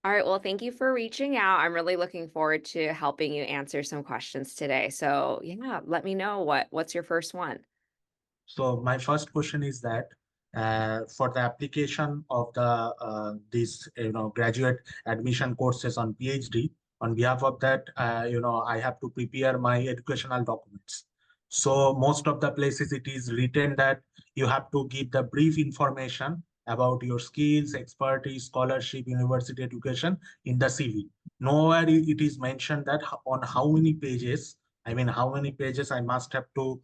All right. Well, thank you for reaching out. I'm really looking forward to helping you answer some questions today. So, yeah, let me know what's your first one. So my first question is that for the application of the these graduate admission courses on PhD, on behalf of that, I have to prepare my educational documents. So most of the places it is written that you have to give the brief information about your skills, expertise, scholarship, university education in the CV. Nowhere it is mentioned that on how many pages. I mean, how many pages I must have to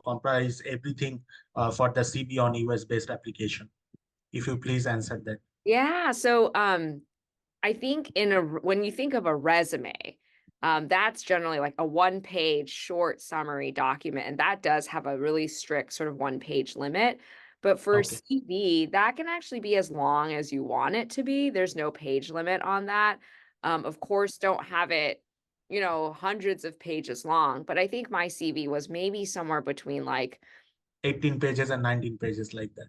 comprise everything for the CB on US based application. If you please answer that. Yeah. So, I think when you think of a resume, that's generally like a one-page short summary document, and that does have a really strict sort of one-page limit. But for Okay. CV, that can actually be as long as you want it to be. There's no page limit on that. Of course, don't have it, hundreds of pages long, but I think my CV was maybe somewhere between like 18 pages and 19 pages like that.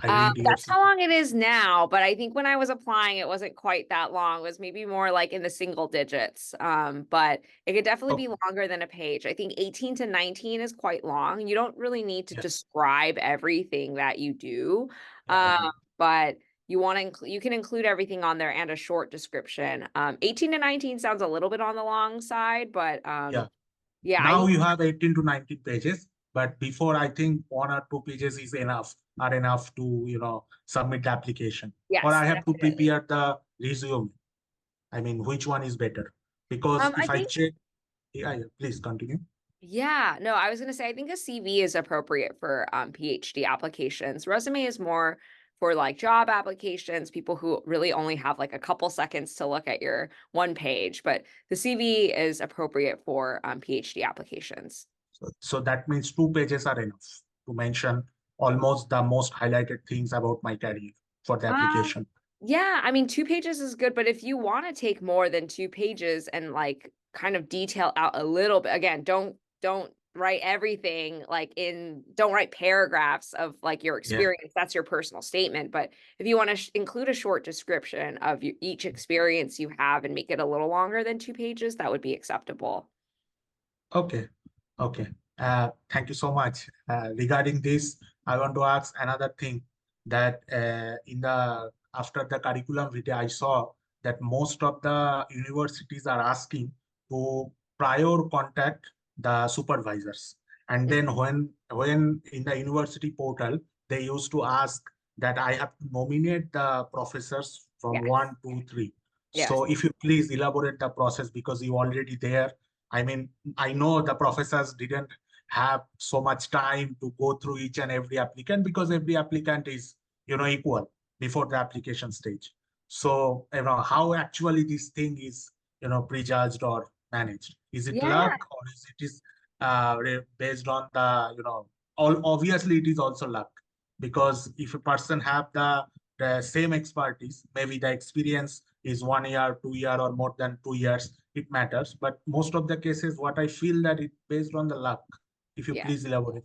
I read your That's how CV. long it is now, but I think when I was applying, it wasn't quite that long. It was maybe more like in the single digits. But it could definitely be Okay. longer than a page. I think 18 to 19 is quite long. You don't really need to Yeah. describe everything that you do. Yeah. Um, but you can include everything on there and a short description. 18 to 19 sounds a little bit on the long side, but Yeah. yeah, I Now think you have 18 to 19 pages, but before I think 1 or 2 pages is enough to, submit the application. Or yes, I have to definitely. prepare the resume. I mean, which one is better? Because I if I think check, yeah, yeah, please continue. Yeah, no, I was going to say, I think a CV is appropriate for PhD applications. Resume is more for like job applications, people who really only have like a couple seconds to look at your one page, but the CV is appropriate for PhD applications. So that means 2 pages are enough to mention almost the most highlighted things about my career for the Uh, application. yeah, I mean, 2 pages is good, but if you want to take more than 2 pages and like kind of detail out a little bit, again, don't write everything like don't write paragraphs of like your Yeah. experience. That's your personal statement. But if you want to include a short description of each experience you have and make it a little longer than 2 pages, that would be acceptable. Okay. Okay. Thank you so much. Regarding this, I want to ask another thing that in the after the curriculum video, I saw that most of the universities are asking to prior contact the supervisors. And then when in the university portal, they used to ask that I have to nominate the professors from Yes. one, two, three. Yes. So if you please elaborate the process because you already there. I mean, I know the professors didn't have so much time to go through each and every applicant because every applicant is, equal before the application stage. So, how actually this thing is, prejudged or managed? Is it Yeah. luck or is it based on the, obviously it is also luck because if a person have the same expertise, maybe the experience is 1 year, 2 year, or more than 2 years, it matters. But most of the cases, what I feel that it based on the luck. If you Yeah. please elaborate.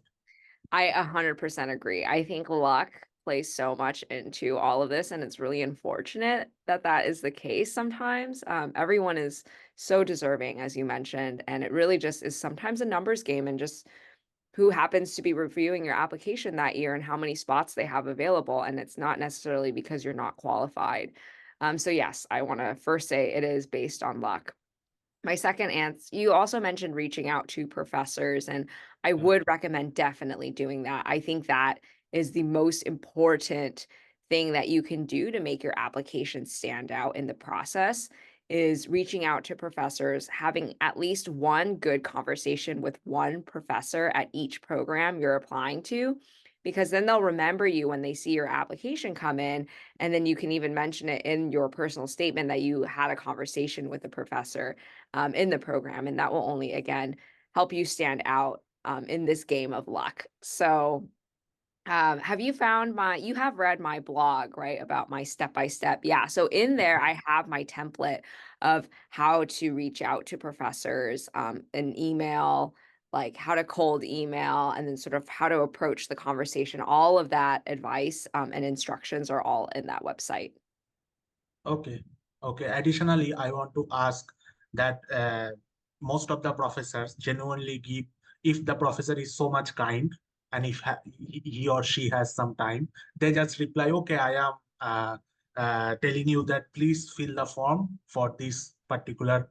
I 100% agree. I think luck plays so much into all of this, and it's really unfortunate that that is the case sometimes. Everyone is so deserving, as you mentioned, and it really just is sometimes a numbers game and just who happens to be reviewing your application that year and how many spots they have available. And it's not necessarily because you're not qualified. So, yes, I want to first say it is based on luck. My second answer, you also mentioned reaching out to professors, and I Yeah. would recommend definitely doing that. I think that is the most important thing that you can do to make your application stand out in the process is reaching out to professors, having at least one good conversation with one professor at each program you're applying to, because then they'll remember you when they see your application come in, and then you can even mention it in your personal statement that you had a conversation with a professor in the program. And that will only, again, help you stand out in this game of luck. So, have you have read my blog, right, about my step by step? Yeah. So, in there, I have my template of how to reach out to professors, an email, like how to cold email, and then sort of how to approach the conversation. All of that advice and instructions are all in that website. Okay. Okay. Additionally, I want to ask that most of the professors genuinely give, if the professor is so much kind and if he or she has some time, they just reply, okay, I am telling you that please fill the form for this particular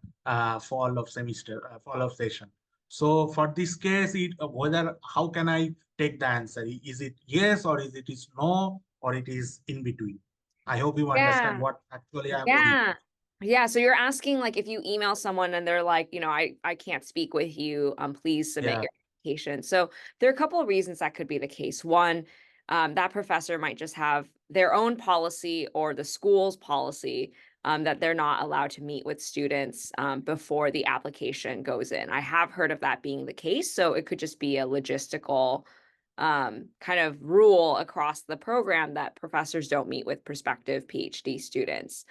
fall of session. So for this case, whether how can I take the answer? Is it yes or is no or it is in between? I hope you understand Yeah. what actually I'm looking Yeah. for. Yeah. So you're asking like if you email someone and they're like, I can't speak with you, please submit Yeah. your application. So there are a couple of reasons that could be the case. One, that professor might just have their own policy or the school's policy that they're not allowed to meet with students before the application goes in. I have heard of that being the case. So it could just be a logistical kind of rule across the program that professors don't meet with prospective PhD students.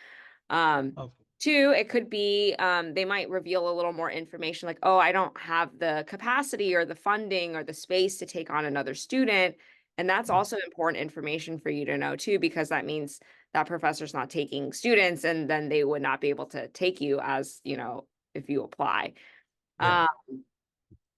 Um, Okay. Two, it could be they might reveal a little more information like, oh, I don't have the capacity or the funding or the space to take on another student. And that's also important information for you to know too, because that means that professor's not taking students and then they would not be able to take you as, if you apply. Yeah. Um,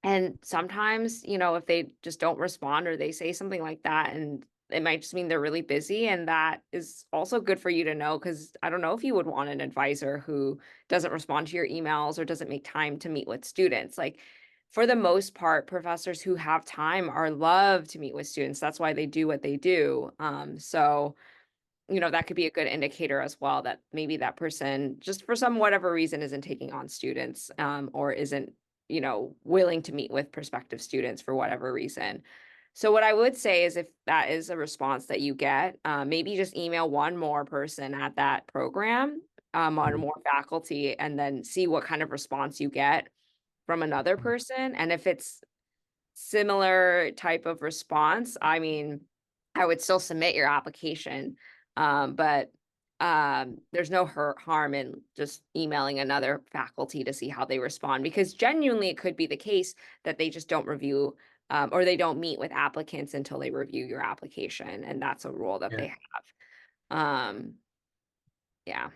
and sometimes, if they just don't respond or they say something like that, and it might just mean they're really busy. And that is also good for you to know because I don't know if you would want an advisor who doesn't respond to your emails or doesn't make time to meet with students. Like, for the most part, professors who have time are love to meet with students. That's why they do what they do. So that could be a good indicator as well that maybe that person just for some whatever reason isn't taking on students or isn't, willing to meet with prospective students for whatever reason. So what I would say is if that is a response that you get, maybe just email one more person at that program on Mhm. more faculty and then see what kind of response you get from another Mhm. person. And if it's similar type of response, I mean, I would still submit your application. But there's no harm in just emailing another faculty to see how they respond because genuinely it could be the case that they just don't review or they don't meet with applicants until they review your application. And that's a rule that Yeah. they have. Um, yeah.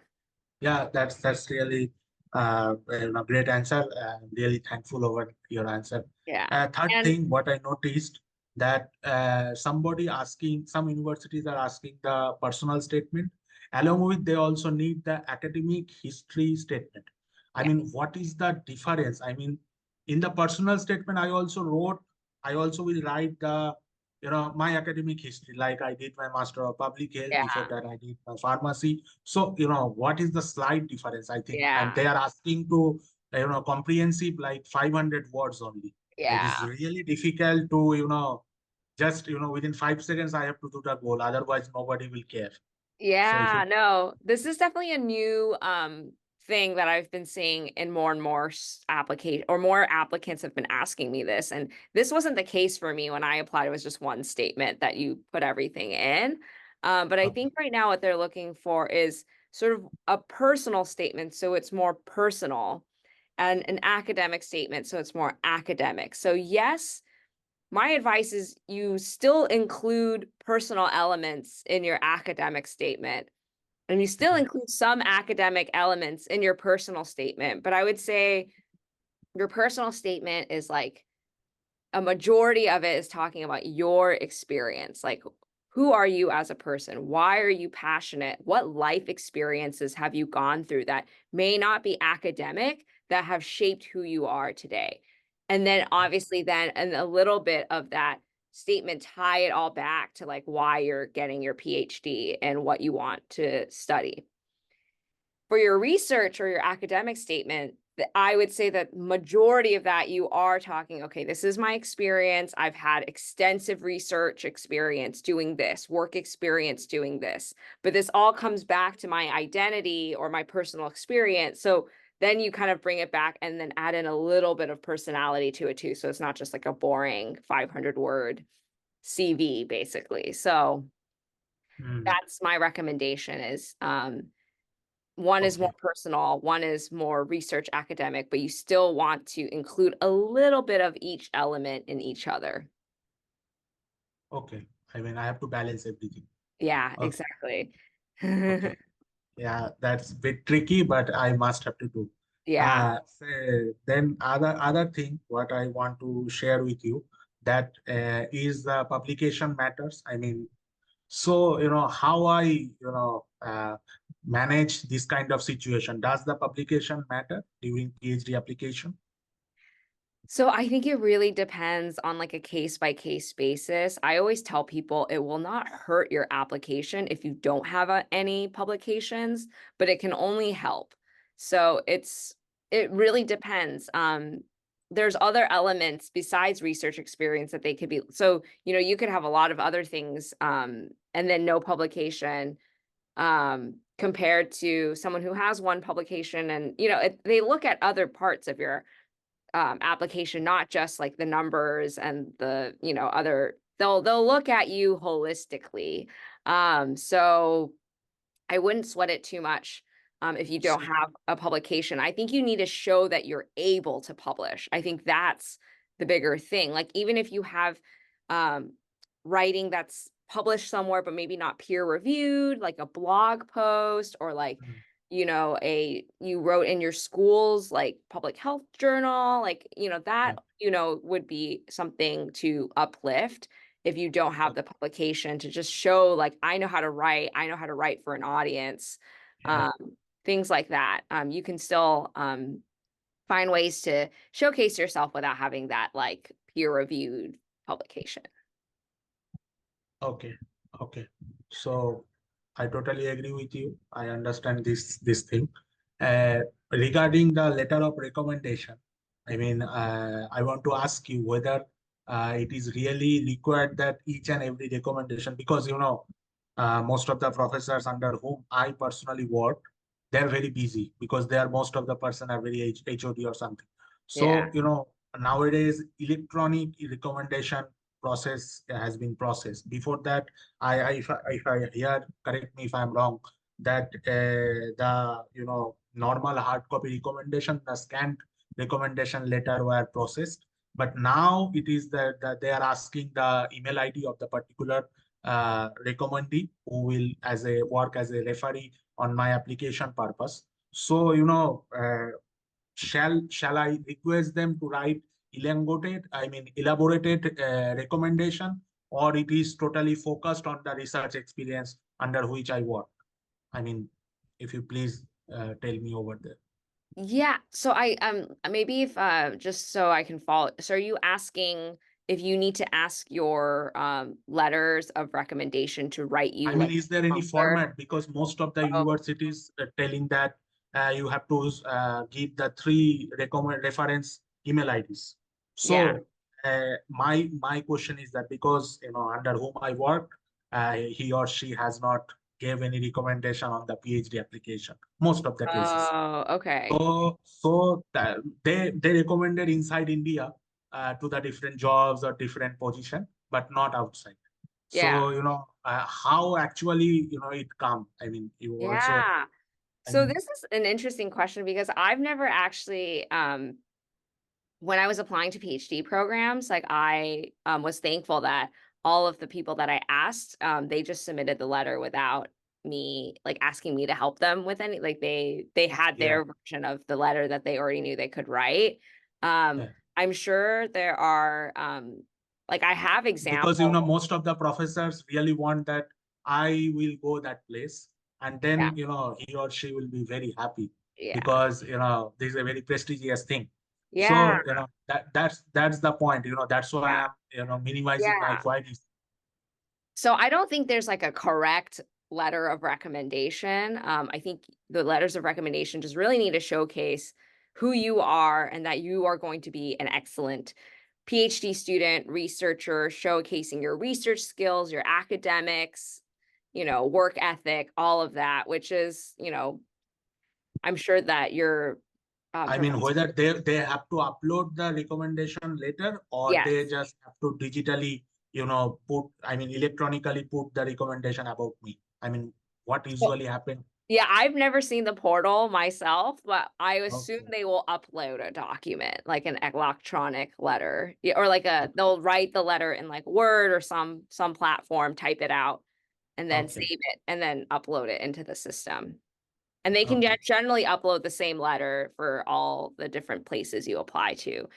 Yeah, that's really great answer. Really thankful over your answer. Yeah. Third And thing, what I noticed that some universities are asking the personal statement. Along with, they also need the academic history statement. I yeah, mean, what is the difference? I mean, in the personal statement, I also will write my academic history, like I did my Master of Public Health. Before yeah, that, I did my pharmacy. So, what is the slight difference, I think? And yeah, they are asking to, comprehensive, like 500 words only. It yeah. is really difficult to, just, within 5 seconds, I have to do the goal. Otherwise, nobody will care. So if Yeah, you, no, this is definitely a new thing that I've been seeing in more and more application or more applicants have been asking me this. And this wasn't the case for me when I applied. It was just one statement that you put everything in. But I okay. think right now what they're looking for is sort of a personal statement, so it's more personal, and an academic statement, so it's more academic. So yes, my advice is you still include personal elements in your academic statement and you still Mhm. include some academic elements in your personal statement. But I would say your personal statement is like a majority of it is talking about your experience. Like, who are you as a person? Why are you passionate? What life experiences have you gone through that may not be academic that have shaped who you are today? And then obviously then and a little bit of that statement tie it all back to like why you're getting your PhD and what you want to study for your research or your academic statement, I would say that majority of that you are talking, okay, this is my experience. I've had extensive research experience doing this, work experience doing this, but this all comes back to my identity or my personal experience. So then you kind of bring it back and then add in a little bit of personality to it too. So it's not just like a boring 500 word CV basically. So Mm, that's my recommendation is one is more okay. personal, one is more research academic, but you still want to include a little bit of each element in each other. Okay. I mean, I have to balance everything. Yeah, Okay. exactly. Okay. Yeah, that's a bit tricky, but I must have to do. Yeah. Then other thing what I want to share with you that is the publication matters. I mean, so how I manage this kind of situation. Does the publication matter during PhD application? So I think it really depends on like a case by case basis. I always tell people it will not hurt your application if you don't have any publications, but it can only help. So it really depends. There's other elements besides research experience that they could be. So, you could have a lot of other things and then no publication compared to someone who has one publication and they look at other parts of your application, not just like the numbers and the, other they'll look at you holistically. So I wouldn't sweat it too much if you don't So, have a publication. I think you need to show that you're able to publish. I think that's the bigger thing. Like even if you have um, writing that's published somewhere, but maybe not peer reviewed, like a blog post or like, mm, you wrote in your school's like public health journal, like, yeah, that, would be something to uplift if you don't have the okay, publication to just show like I know how to write for an audience, yeah. um, things like that. You can still find ways to showcase yourself without having that like peer reviewed publication. Okay, okay. So I totally agree with you. I understand this thing. Uh, Regarding the letter of recommendation, I mean, I want to ask you whether it is really required that each and every recommendation, because most of the professors under whom I personally work, they're very busy because they are most of the person are very HOD or something. Yeah. So nowadays electronic recommendation process has been processed. Before that, if I hear, correct me if I'm wrong, that the normal hard copy recommendation, the scanned recommendation letter were processed. But now it is that they are asking the email ID of the particular recommendee who will as a work as a referee on my application purpose. So shall I request them to write elaborated recommendation, or it is totally focused on the research experience under which I work? I mean, if you please tell me over there. Yeah. So I maybe if just so I can follow. So are you asking if you need to ask your letters of recommendation to write you I mean, like is there any counselor? format? Because most of the Oh, universities are telling that you have to give the three recommend reference email IDs. yeah. So my question is that because under whom I work, he or she has not gave any recommendation on the PhD application. Most of the cases. Oh, okay. So they recommended inside India to the different jobs or different position, but not outside. Yeah. So how actually it come. I mean, you also. Yeah. I So mean, this is an interesting question because I've never actually when I was applying to PhD programs, like I was thankful that all of the people that I asked, they just submitted the letter without me like asking me to help them with any like they had yeah, their version of the letter that they already knew they could write. Um, yeah. I'm sure there are like I have Because examples. most of the professors really want that I will go that place, and Yeah. then he or she will be very happy Yeah. because this is a very prestigious thing. Yeah. So that's the point. That's why Yeah. I'm minimizing my Yeah. queries. So I don't think there's like a correct letter of recommendation. I think the letters of recommendation just really need to showcase who you are and that you are going to be an excellent PhD student, researcher, showcasing your research skills, your academics, work ethic, all of that, which is, I'm sure that your I mean, professor. whether they have to upload the recommendation later or Yes. they just have to digitally, put, I mean, electronically put the recommendation about me. I mean, what usually happen? Yeah, I've never seen the portal myself, but I assume Okay. they will upload a document, like an electronic letter, yeah, or like Okay. they'll write the letter in like Word or some platform, type it out, and then Okay. save it, and then upload it into the system. And they can Okay. generally upload the same letter for all the different places you apply to.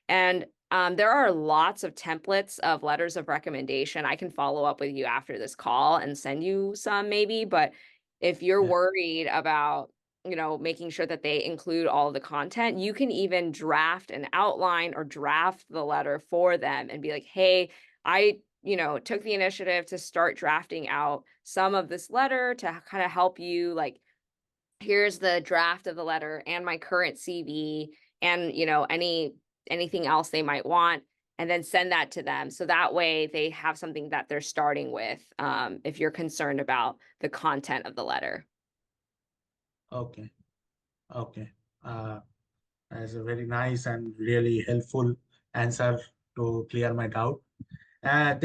And there are lots of templates of letters of recommendation. I can follow up with you after this call and send you some maybe, but if you're Yeah. worried about, making sure that they include all the content, you can even draft an outline or draft the letter for them and be like, "Hey, I, took the initiative to start drafting out some of this letter to kind of help you like here's the draft of the letter and my current CV and anything else they might want and then send that to them so that way they have something that they're starting with if you're concerned about the content of the letter." Okay. Okay. Uh, that's a very nice and really helpful answer to clear my doubt. My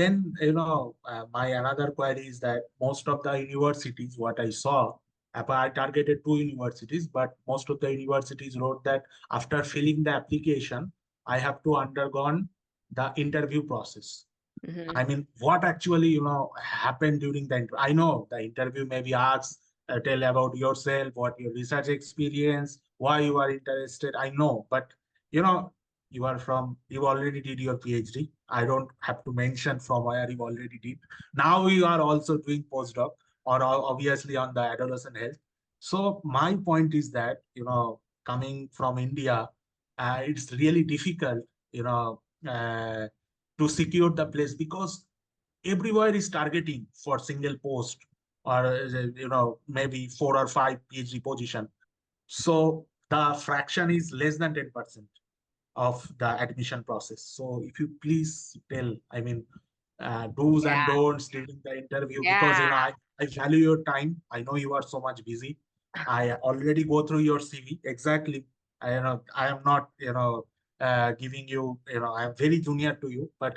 another query is that most of the universities, what I saw, I targeted two universities, but most of the universities wrote that after filling the application, I have to undergone the interview process. Hmm. I mean, what actually, happened during the interview? I know the interview maybe asks, tell about yourself, what your research experience, why you are interested. I know, but you know, you already did your PhD. I don't have to mention from where you already did. Now you are also doing postdoc or obviously on the adolescent health. So my point is that, coming from India, it's really difficult, to secure the place because everywhere is targeting for single post or maybe 4 or 5 PhD position. So the fraction is less than 10% of the admission process. So if you please tell, I mean, do's and Yeah. don'ts during the interview, because Yeah. I value your time. I know you are so much busy. I already go through your CV exactly. I am not giving you, I am very junior to you, but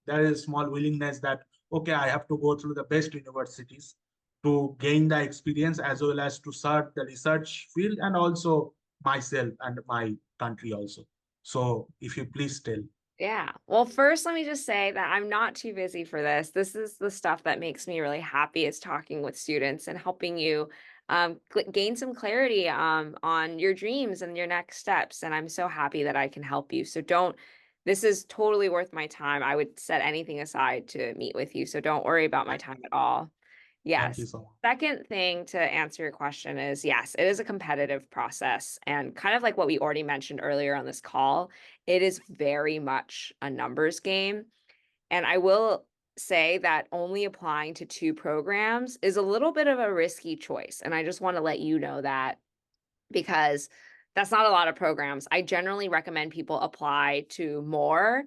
there is small willingness that okay, I have to go through the best universities to gain the experience as well as to serve the research field and also myself and my country also. So if you please tell. Yeah. Well, first, let me just say that I'm not too busy for this. This is the stuff that makes me really happy is talking with students and helping you gain some clarity on your dreams and your next steps. And I'm so happy that I can help you. So this is totally worth my time. I would set anything aside to meet with you. So don't worry about my time at all. Thank you Yes. so much. Second thing to answer your question is yes, it is a competitive process. And kind of like what we already mentioned earlier on this call, it is very much a numbers game. And I will say that only applying to two programs is a little bit of a risky choice. And I just want to let you know that because that's not a lot of programs. I generally recommend people apply to more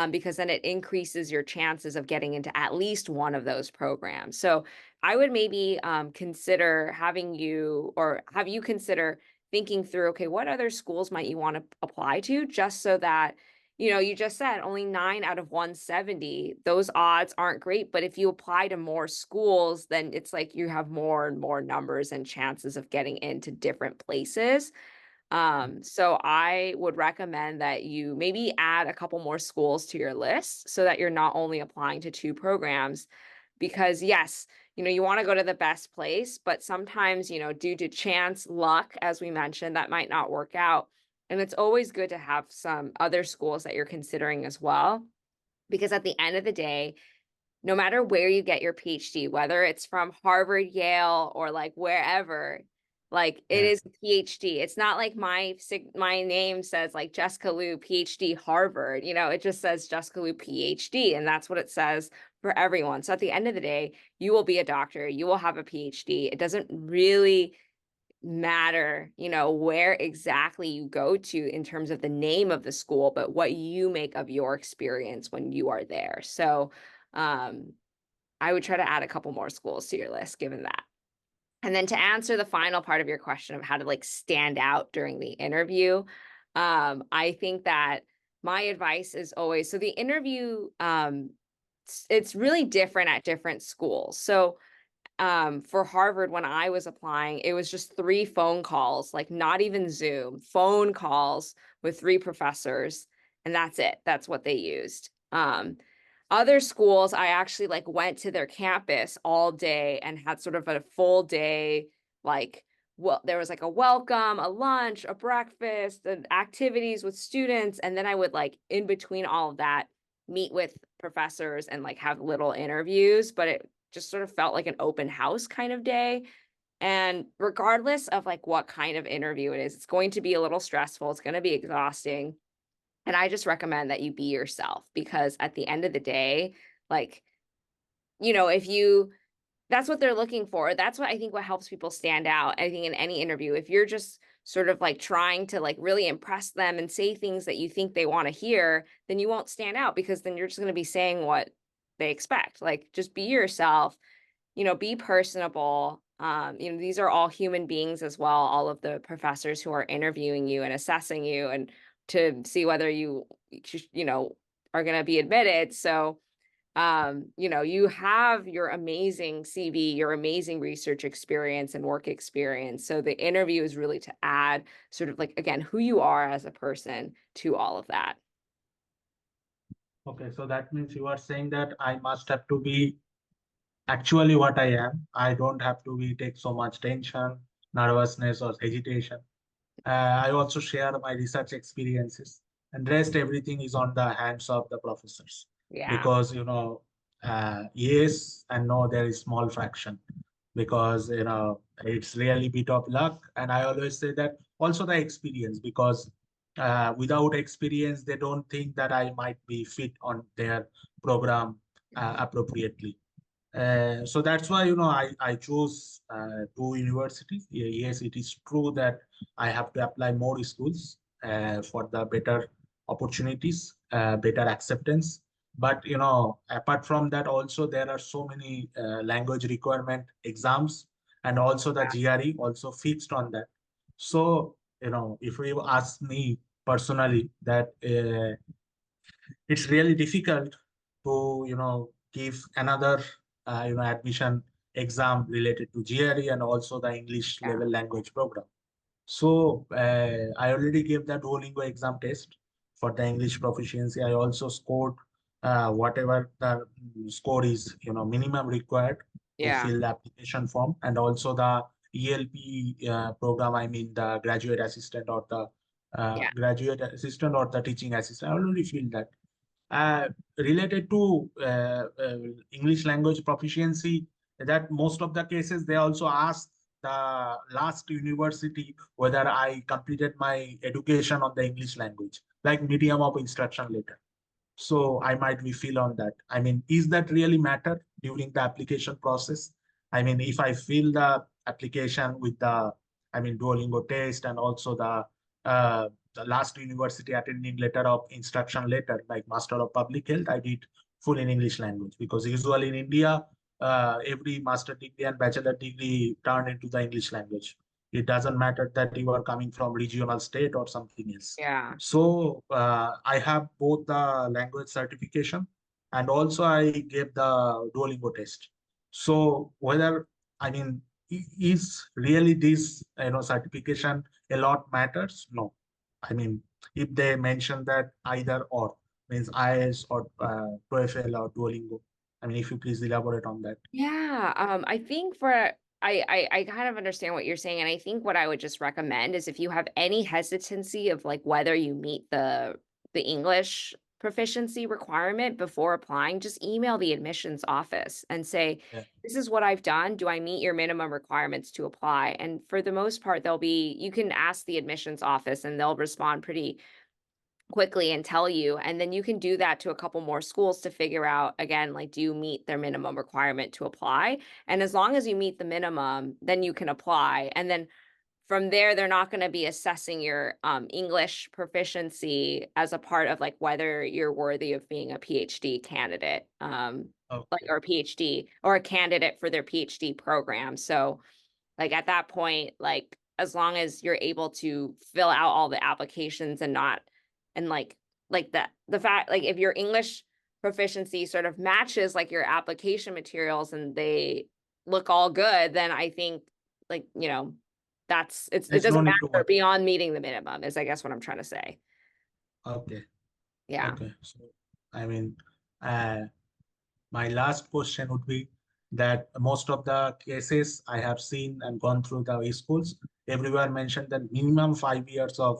because then it increases your chances of getting into at least one of those programs. So I would maybe consider having you or have you consider thinking through, okay, what other schools might you want to apply to just so that, you just said only 9 out of 170, those odds aren't great. But if you apply to more schools, then it's like you have more and more numbers and chances of getting into different places. So I would recommend that you maybe add a couple more schools to your list so that you're not only applying to two programs. Because yes, you want to go to the best place, but sometimes, due to chance, luck, as we mentioned, that might not work out. And it's always good to have some other schools that you're considering as well. Because at the end of the day, no matter where you get your PhD, whether it's from Harvard, Yale, or like wherever, like it Yeah. is a PhD. It's not like my name says like Jessica Liu, PhD, Harvard. It just says Jessica Liu, PhD, and that's what it says for everyone. So at the end of the day, you will be a doctor, you will have a PhD. It doesn't really matter, where exactly you go to in terms of the name of the school, but what you make of your experience when you are there. So, um, I would try to add a couple more schools to your list given that. And then to answer the final part of your question of how to like stand out during the interview, I think that my advice is always so the interview it's really different at different schools. So for Harvard when I was applying, it was just 3 phone calls, like not even Zoom, phone calls with 3 professors, and that's it. That's what they used. Other schools, I actually like went to their campus all day and had sort of a full day, like well, there was like a welcome, a lunch, a breakfast, and activities with students. And then I would like in between all of that meet with professors and like have little interviews, but it just sort of felt like an open house kind of day. And regardless of like what kind of interview it is, it's going to be a little stressful. It's going to be exhausting. And I just recommend that you be yourself because at the end of the day, like, if you that's what they're looking for. That's what I think what helps people stand out. I think in any interview, if you're just sort of like trying to like really impress them and say things that you think they want to hear, then you won't stand out because then you're just going to be saying what they expect. Like just be yourself, be personable. These are all human beings as well, all of the professors who are interviewing you and assessing you and to see whether you know, are going to be admitted. So you have your amazing CV, your amazing research experience and work experience. So the interview is really to add sort of like, again, who you are as a person to all of that. Okay, so that means you are saying that I must have to be actually what I am. I don't have to be take so much tension, nervousness, or hesitation. I also share my research experiences, and rest everything is on the hands of the professors Yeah. because yes and no there is small fraction because it's really bit of luck, and I always say that also the experience because without experience they don't think that I might be fit on their program appropriately. So that's why I chose two universities. Yes, it is true that I have to apply more schools for the better opportunities, better acceptance. But apart from that, also there are so many language requirement exams, and also the GRE also fixed on that. So if you ask me personally, that it's really difficult to give another admission exam related to GRE and also the English Yeah. level language program. So I already gave the Duolingo exam test for the English proficiency. I also scored whatever the score is, minimum required to Yeah. fill the application form, and also the ELP program. I mean the Yeah. graduate assistant or the teaching assistant. I already filled that. uh, Related to English language proficiency, that most of the cases they also ask the last university whether I completed my education on the English language, like medium of instruction later. So I might be feel on that. I mean, is that really matter during the application process? I mean, if I fill the application with Duolingo test and also the last university attending letter of instruction letter, like Master of Public Health, I did full in English language because usually in India, every master degree and bachelor degree turned into the English language. It doesn't matter that you are coming from regional state or something else. Yeah. So I have both the language certification and also I gave the Duolingo test. So whether is really this certification a lot matters? No. I mean, if they mention that either or means IELTS or TOEFL or Duolingo. I mean, if you please elaborate on that. Yeah, I think for I kind of understand what you're saying, and I think what I would just recommend is if you have any hesitancy of like whether you meet the English proficiency requirement before applying, just email the admissions office and say, Yeah. "This is what I've done. Do I meet your minimum requirements to apply?" And for the most part, you can ask the admissions office and they'll respond pretty quickly and tell you, and then you can do that to a couple more schools to figure out again, like, do you meet their minimum requirement to apply? And as long as you meet the minimum, then you can apply, and then from there they're not going to be assessing your English proficiency as a part of like whether you're worthy of being a PhD candidate, like, Okay. or a PhD or a candidate for their PhD program. So like at that point, like as long as you're able to fill out all the applications and not and like the fact like if your English proficiency sort of matches like your application materials and they look all good, then I think like, it There's no doesn't need to matter worry. beyond meeting the minimum is I guess what I'm trying to say. Okay. Yeah. Okay. So, I mean, uh, my last question would be, that most of the cases I have seen and gone through the schools, everywhere mentioned that minimum 5 years of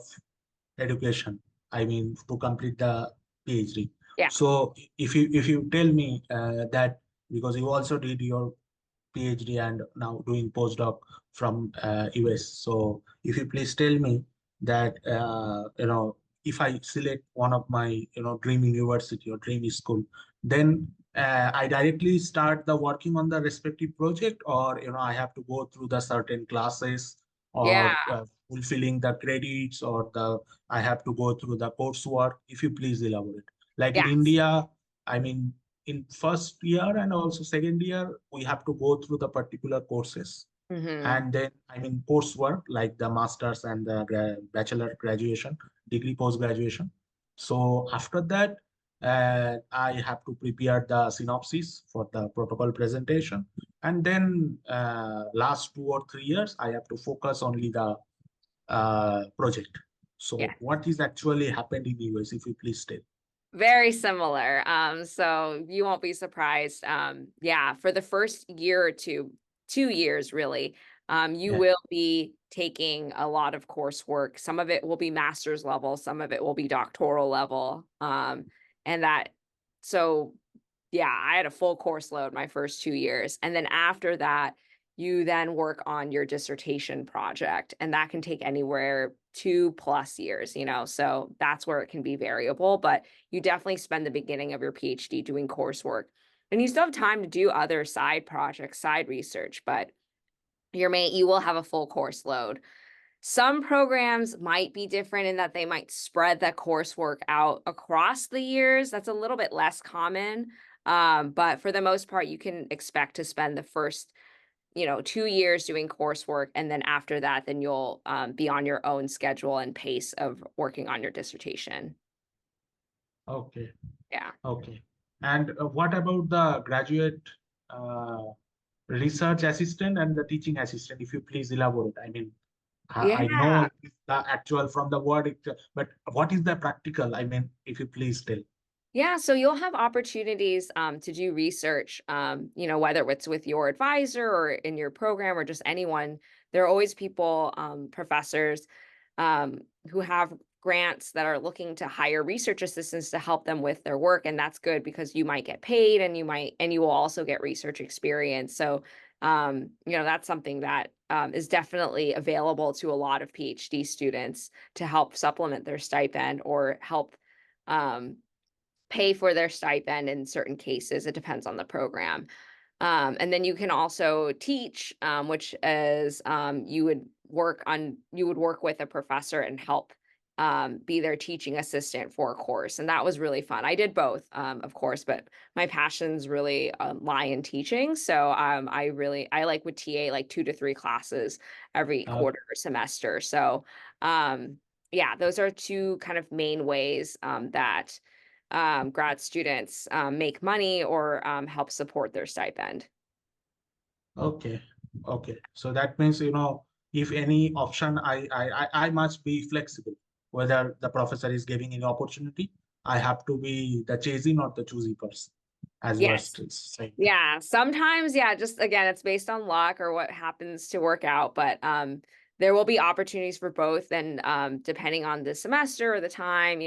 education. I mean, to complete the PhD. Yeah. So if you tell me that because you also did your PhD and now doing postdoc from US. So if you please tell me that if I select one of my dream university or dream school, then I directly start the working on the respective project, or I have to go through the certain classes Yeah. or fulfilling the credits, or the I have to go through the coursework. If you please elaborate. Like in Yes. India, I mean, in first year and also second year, we have to go through the particular courses. Hmm. And then, I mean, coursework like the master's and the bachelor graduation, degree post graduation. So after that, I have to prepare the synopsis for the protocol presentation. And then last 2 or 3 years, I have to focus only the project. Yeah. So what is actually happened in US, if you please tell? Very similar. So you won't be surprised. Yeah, for the first year or two, 2 years really, you Yeah. will be taking a lot of coursework. Some of it will be master's level, some of it will be doctoral level. And that, so yeah, I had a full course load my first 2 years. And then after that, you then work on your dissertation project, and that can take anywhere 2+ years, so that's where it can be variable, but you definitely spend the beginning of your PhD doing coursework. And you still have time to do other side projects, side research, but you will have a full course load. Some programs might be different in that they might spread that coursework out across the years. That's a little bit less common. But for the most part, you can expect to spend the first, 2 years doing coursework. And then after that, then you'll be on your own schedule and pace of working on your dissertation. Okay. Yeah. Okay. And what about the graduate uh, research assistant and the teaching assistant? If you please elaborate. I mean, I Yeah. know the actual from the word, but what is the practical? I mean, if you please tell. Yeah, so you'll have opportunities to do research, whether it's with your advisor or in your program or just anyone. There are always people, professors, who have grants that are looking to hire research assistants to help them with their work, and that's good because you might get paid and you will also get research experience. So, that's something that is definitely available to a lot of PhD students to help supplement their stipend or help. Um, Pay for their stipend in certain cases. It depends on the program. And then you can also teach, which is you would work with a professor and help be their teaching assistant for a course. And that was really fun. I did both, of course, but my passions really lie in teaching. So I like would TA like 2 to 3 classes every Uh, quarter or semester. So yeah, those are two kind of main ways that grad students make money or help support their stipend. okay. Okay. So that means, if any option, I must be flexible. Whether the professor is giving any opportunity, I have to be the chasing or the choosy person, as you are Yes. still saying. Yeah. Sometimes, yeah, just again, it's based on luck or what happens to work out, but there will be opportunities for both. And depending on the semester or the time,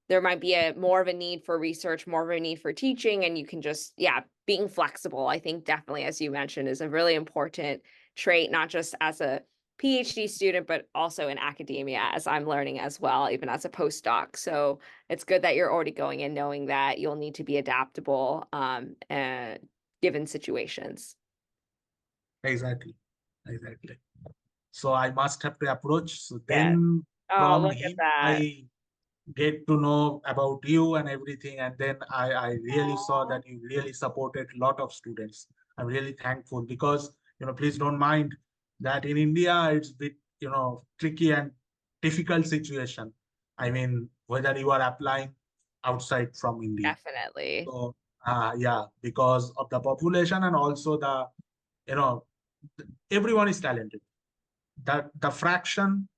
there might be a more of a need for research, more of a need for teaching, and you can just, yeah, being flexible, I think definitely, as you mentioned, is a really important trait, not just as a PhD student, but also in academia, as I'm learning as well, even as a postdoc. So it's good that you're already going in knowing that you'll need to be adaptable given situations. Exactly. Exactly. So I must have to approach. So Yes. then Oh, from look at him, that. I get to know about you and everything. And then I really saw Aw. that you really supported a lot of students. I'm really thankful because, please don't mind that in India, it's a bit, tricky and difficult situation. I mean, whether you are applying outside from India. Definitely. So, yeah, because of the population and also you know, everyone is talented, that the fraction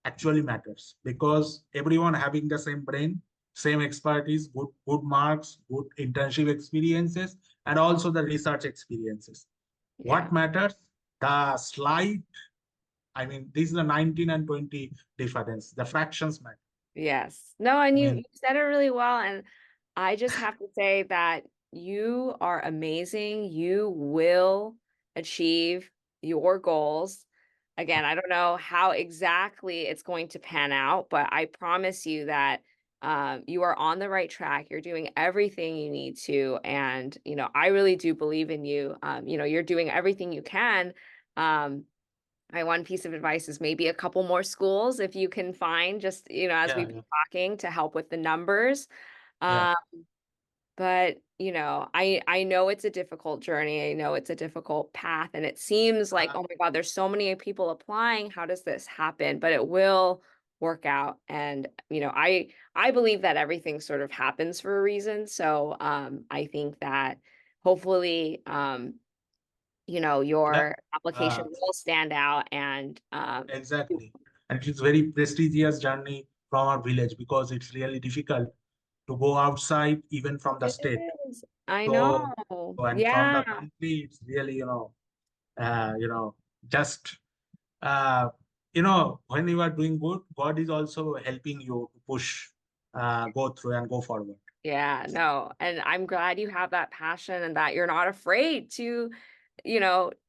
actually matters because everyone having the same brain, same expertise, good marks, good internship experiences, and also the research experiences. Yeah. What matters? The slide, I mean, this is the 19 and 20 difference. The fractions matter. Yes. No, I and you mean, said it really well. And I just have to say that you are amazing. You will achieve your goals. Again, I don't know how exactly it's going to pan out, but I promise you that you are on the right track. You're doing everything you need to. And, I really do believe in you. You're doing everything you can. Um, my one piece of advice is maybe a couple more schools if you can find just, as yeah, we've been yeah, talking to help with the numbers. yeah. Um, but I know it's a difficult journey. I know it's a difficult path and it seems like, Uh, oh my God, there's so many people applying. How does this happen? But it will work out. And, I believe that everything sort of happens for a reason. So I think that hopefully yeah, your application uh, will stand out and exactly. And it's very prestigious journey from our village because it's really difficult to go outside even from the it state. is. I So, know. and from the Yeah. country, it's really, just when you are doing good, God is also helping you to push, go through and go forward. Yeah, no. And I'm glad you have that passion and that you're not afraid to,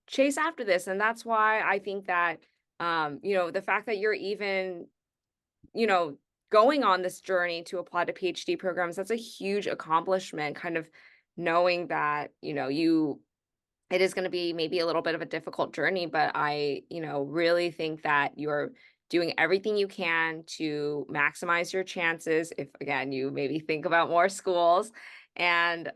chase after this. And that's why I think that the fact that you're even, you know, going on this journey to apply to PhD programs, that's a huge accomplishment, kind of knowing that, it is gonna be maybe a little bit of a difficult journey, but I, really think that you're doing everything you can to maximize your chances if, again, you maybe think about more schools and,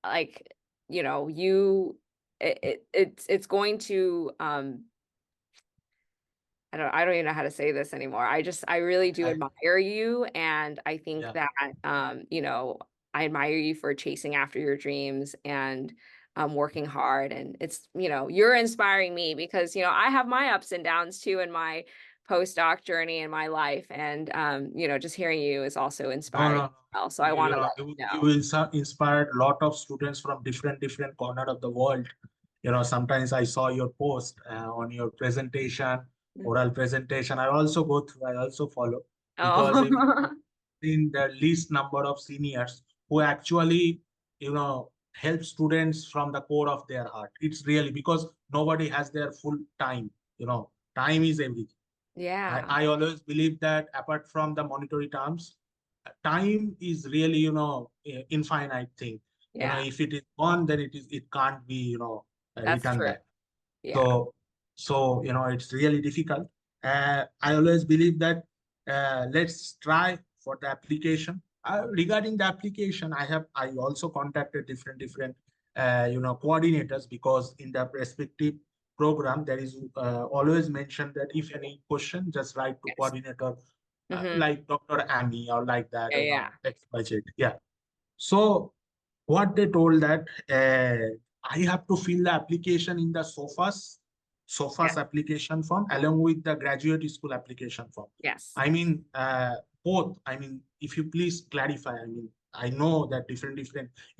like, you it's going to, I don't even know how to say this anymore. I really do I, admire you, and I think yeah. that, I admire you for chasing after your dreams and, working hard, and you're inspiring me because, I have my ups and downs too in my postdoc journey in my life, and, just hearing you is also No, inspiring no, as no. well, so I wanna let you You know. will inspired a lot of students from different corner of the world. Sometimes I saw your post on your presentation, Mm. oral presentation. I also go through, I also follow because Oh. in the least number of seniors who actually, help students from the core of their heart. It's really because nobody has their full time. Time is everything. Yeah, I always believe that apart from the monetary terms, time is really, infinite thing. yeah, If it is gone, then it can't be, that's returned true. back. Yeah, So it's really difficult. I always believe that let's try for the application. Regarding the application, I also contacted different coordinators because in the respective program there is always mentioned that if any question, just write to yes. coordinator Mhm. like Dr. Amy or like that, Yeah, yeah. XYZ. Yeah. So what they told that I have to fill the application in the Yes, SOFAS application form along with the graduate school application form. yes. I mean, both. I mean, if you please clarify. I mean, I know that different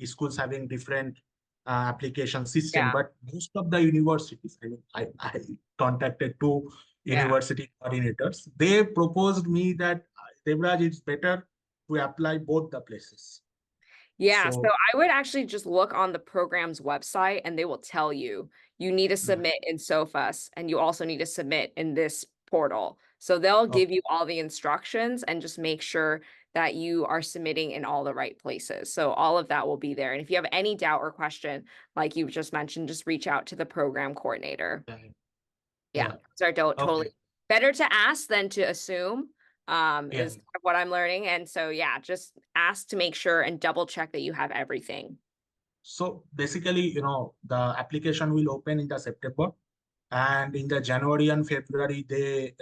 schools having different application system, Yeah, but most of the universities, I mean, I contacted two yeah. university coordinators. They proposed me that Devraj, it's better to apply both the places. Yeah, so So, I would actually just look on the program's website and they will tell you you need to mm, submit in SOFAS and you also need to submit in this portal. So they'll give okay, you all the instructions and just make sure that you are submitting in all the right places. So all of that will be there. And if you have any doubt or question, like you just mentioned, just reach out to the program coordinator. yeah, Yeah, yeah, so don't okay, totally better to ask than to assume, yeah. is kind of what I'm learning. And so yeah, just ask to make sure and double check that you have everything. So basically, the application will open in the September, and in the January and February they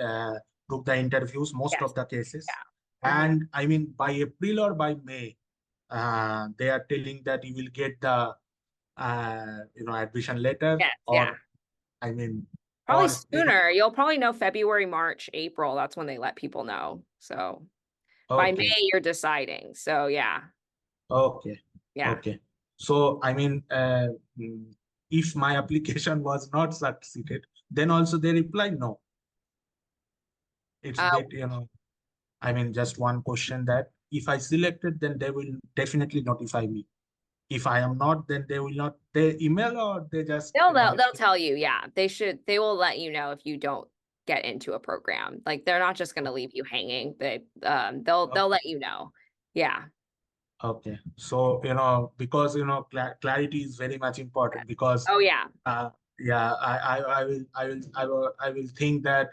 took the interviews, most Yes. of the cases, Yeah. Hmm. and I mean by April or by May, they are telling that you will get the admission letter, Yes. Yeah. or I mean, Probably or they will. sooner. You'll probably know February, March, April. That's when they let people know. So by Okay, May, you're deciding. So yeah. okay. Yeah. Okay. So, I mean, mm, if my application was not succeeded, then also they reply no. It's Uh, bit, I mean, just one question that if I selected, then they will definitely notify me. If I am not, then they will not. They email or they just, they'll tell you, yeah. They will let you know if you don't get into a program. Like they're not just gonna leave you hanging. They'll okay. let you know. Yeah. Okay. So, because, clarity is very much important because, Oh yeah. uh, yeah, I will think that,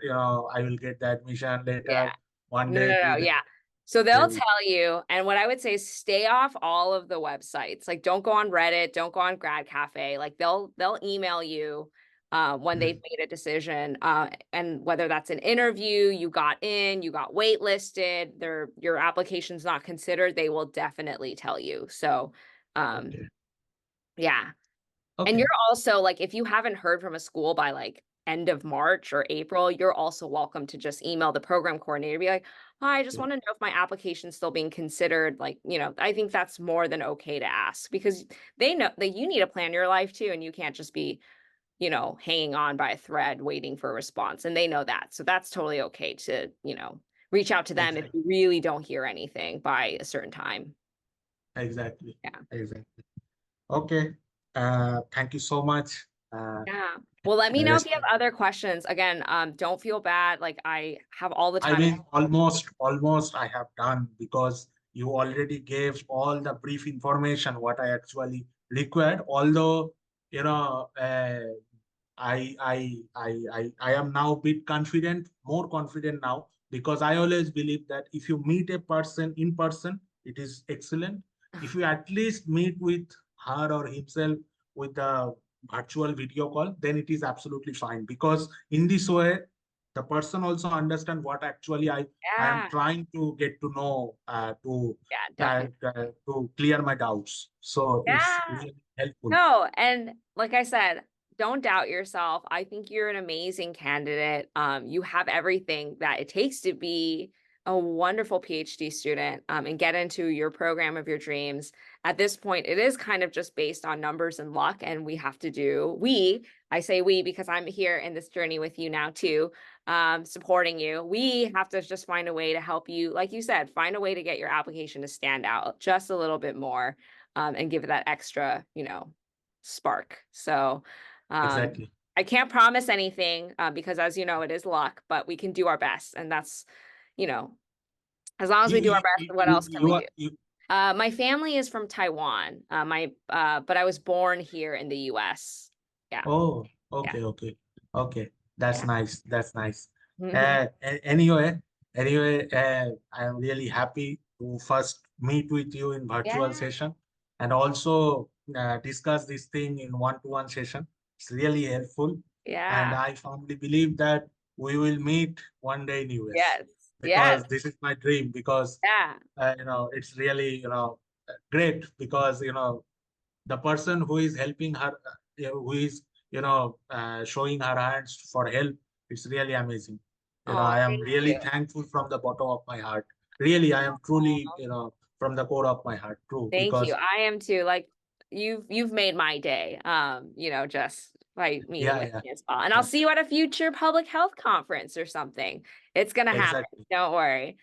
I will get the admission Yeah. later, one No, day, no, two no. days, Yeah. So they they'll will. tell you, and what I would say is stay off all of the websites. Like don't go on Reddit, don't go on Grad Cafe. Like they'll email you when they've Mhm. made a decision. And whether that's an interview, you got in, you got waitlisted, your application's not considered, they will definitely tell you. So Okay. yeah. And you're Okay. also like, if you haven't heard from a school by like end of March or April, you're also welcome to just email the program coordinator, be like, hi, I just Okay. want to know if my application's still being considered. Like, I think that's more than okay to ask because they know that you need to plan your life too. And you can't just be, hanging on by a thread waiting for a response. And they know that. So that's totally okay to, reach out to them if Exactly. you really don't hear anything by a certain time. Exactly. Yeah. Exactly. Okay. Thank you so much. Yeah. Well, let me know if you Respect. have other questions. Again, don't feel bad. Like I have all the I time. mean, almost I have done because you already gave all the brief information what I actually required. Although, you know, I am now a bit confident, more confident now because I always believe that if you meet a person in person, it is excellent. If you at least meet with her or himself with the virtual video call, then it is absolutely fine because in this way, the person also understand what actually I am Yeah. trying to get to know Yeah, definitely. to clear my doubts. So it's Yeah. really helpful. No, and like I said, don't doubt yourself. I think you're an amazing candidate. You have everything that it takes to be a wonderful PhD student, and get into your program of your dreams. At this point, it is kind of just based on numbers and luck, and I say we because I'm here in this journey with you now too, supporting you. We have to just find a way to help you, like you said, find a way to get your application to stand out just a little bit more, and give it that extra, spark. So Exactly. I can't promise anything because, as you know, it is luck, but we can do our best. And that's, you know, as long as we do our best, what else can we do? You My family is from Taiwan. But I was born here in the US. Yeah. Oh, Yeah. okay. That's Yeah. nice. That's nice. Hmm. Anyway, I'm really happy to first meet with you in virtual Yeah. session and also discuss this thing in one-to-one session. It's really helpful, and Yeah. I firmly believe that we will meet one day in US Yes. Yes. because this is my dream. Because Yeah. it's really great because the person who is helping her, who is showing her hands for help, it's really amazing. Oh, I am thank really you. thankful from the bottom of my heart. Really, I am truly, Aw. from the core of my heart, true, Thank you. because I am too. Like you've made my day. Just by meeting yeah, with yeah, me as well. And I'll yeah, see you at a future public health conference or something. It's gonna happen. exactly. Don't worry.